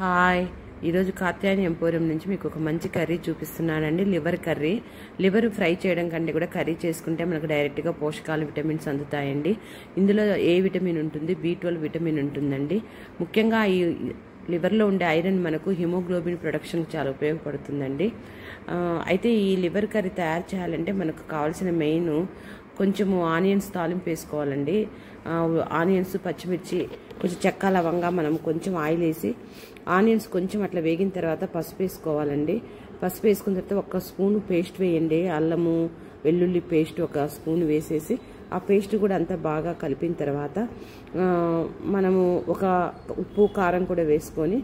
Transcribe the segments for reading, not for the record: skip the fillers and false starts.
Hi, ఈరోజు Katyayani emporium నుంచి మీకు ఒక మంచి కర్రీ చూపిస్తున్నానండి. Liver curry. లివర్ ఫ్రై చేయడం కంటే కూడా కర్రీ చేసుకుంటే మనకు డైరెక్ట్గా పోషకాలు, విటమిన్స్ అందుతాయండి. ఇందులో ఏ విటమిన్ ఉంటుంది, B12 విటమిన్ ఉంటుందండి. ముఖ్యంగా ఈ లివర్లో ఉండే ఐరన్ మనకు హిమోగ్లోబిన్ ప్రొడక్షన్కి చాలా ఉపయోగపడుతుందండి. అయితే ఈ లివర్ కర్రీ తయారు చేయాలంటే మనకు కావాల్సిన మెయిన్ కొంచెము ఆనియన్స్ తాలింపు వేసుకోవాలండి. ఆనియన్స్, పచ్చిమిర్చి, కొంచెం చెక్క, లవంగా, మనం కొంచెం ఆయిల్ వేసి ఆనియన్స్ కొంచెం అట్లా వేగిన తర్వాత పసుపు వేసుకోవాలండి. పసుపు వేసుకున్న తర్వాత 1 స్పూన్ పేస్ట్ వేయండి. అల్లము వెల్లుల్లి పేస్ట్ 1 స్పూన్ వేసేసి ఆ పేస్ట్ కూడా అంతా బాగా కలిపిన తర్వాత మనము ఒక ఉప్పు, కారం కూడా వేసుకొని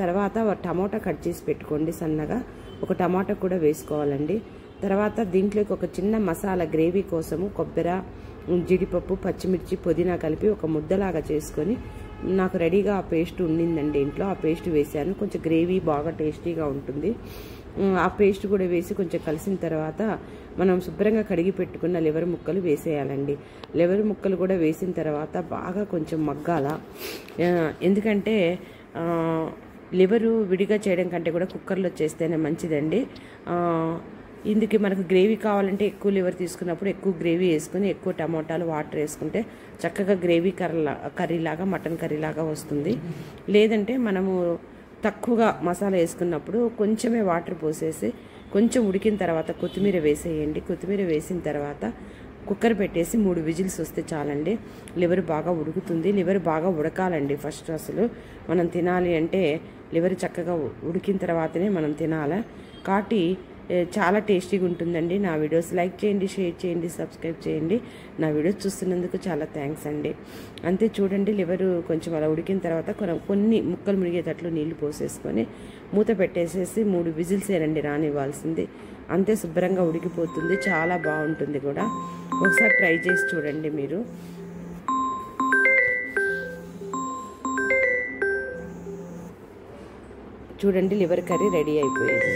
తర్వాత టమాటా కట్ చేసి పెట్టుకోండి సన్నగా. ఒక టమాటా కూడా వేసుకోవాలండి. తర్వాత దీంట్లోకి ఒక చిన్న మసాలా గ్రేవీ కోసము కొబ్బరి, జీడిపప్పు, పచ్చిమిర్చి, పుదీనా కలిపి ఒక ముద్దలాగా చేసుకొని నాకు రెడీగా ఆ పేస్ట్ ఉండిందండి ఇంట్లో. ఆ పేస్ట్ వేసాను. కొంచెం గ్రేవీ బాగా టేస్టీగా ఉంటుంది. ఆ పేస్ట్ కూడా వేసి కొంచెం కలిసిన తర్వాత మనం శుభ్రంగా కడిగి పెట్టుకున్న లివర్ ముక్కలు వేసేయాలండి. లివర్ ముక్కలు కూడా వేసిన తర్వాత బాగా కొంచెం మగ్గాల. ఎందుకంటే లివరు విడిగా చేయడం కంటే కూడా కుక్కర్లో చేస్తేనే మంచిదండి. ఇందుకు మనకు గ్రేవీ కావాలంటే ఎక్కువ లివర్ తీసుకున్నప్పుడు ఎక్కువ గ్రేవీ వేసుకుని ఎక్కువ టమోటాలు, వాటర్ వేసుకుంటే చక్కగా గ్రేవీ కర్రీలాగా, మటన్ కర్రీలాగా వస్తుంది. లేదంటే మనము తక్కువగా మసాలా వేసుకున్నప్పుడు కొంచెమే వాటర్ పోసేసి కొంచెం ఉడికిన తర్వాత కొత్తిమీర వేసేయండి. కొత్తిమీర వేసిన తర్వాత కుక్కర్ పెట్టేసి 3 విజిల్స్ వస్తే చాలండి. లివర్ బాగా ఉడుకుతుంది. లివర్ బాగా ఉడకాలండి ఫస్ట్. అసలు మనం తినాలి అంటే లివర్ చక్కగా ఉడికిన తర్వాతనే మనం తినాలి. కాబట్టి చాలా టేస్టీగా ఉంటుందండి. నా వీడియోస్ లైక్ చేయండి, షేర్ చేయండి, సబ్స్క్రైబ్ చేయండి. నా వీడియోస్ చూస్తున్నందుకు చాలా థ్యాంక్స్ అండి. అంతే చూడండి, లివరు కొంచెం అలా ఉడికిన తర్వాత కొన్ని ముక్కలు మునిగేటట్లు నీళ్లు పోసేసుకొని మూత పెట్టేసేసి 3 విజిల్స్ ఏనండి రానివ్వాల్సింది. అంతే, శుభ్రంగా ఉడికిపోతుంది. చాలా బాగుంటుంది కూడా. ఒకసారి ట్రై చేసి చూడండి మీరు. చూడండి, లివర్ కర్రీ రెడీ అయిపోయింది.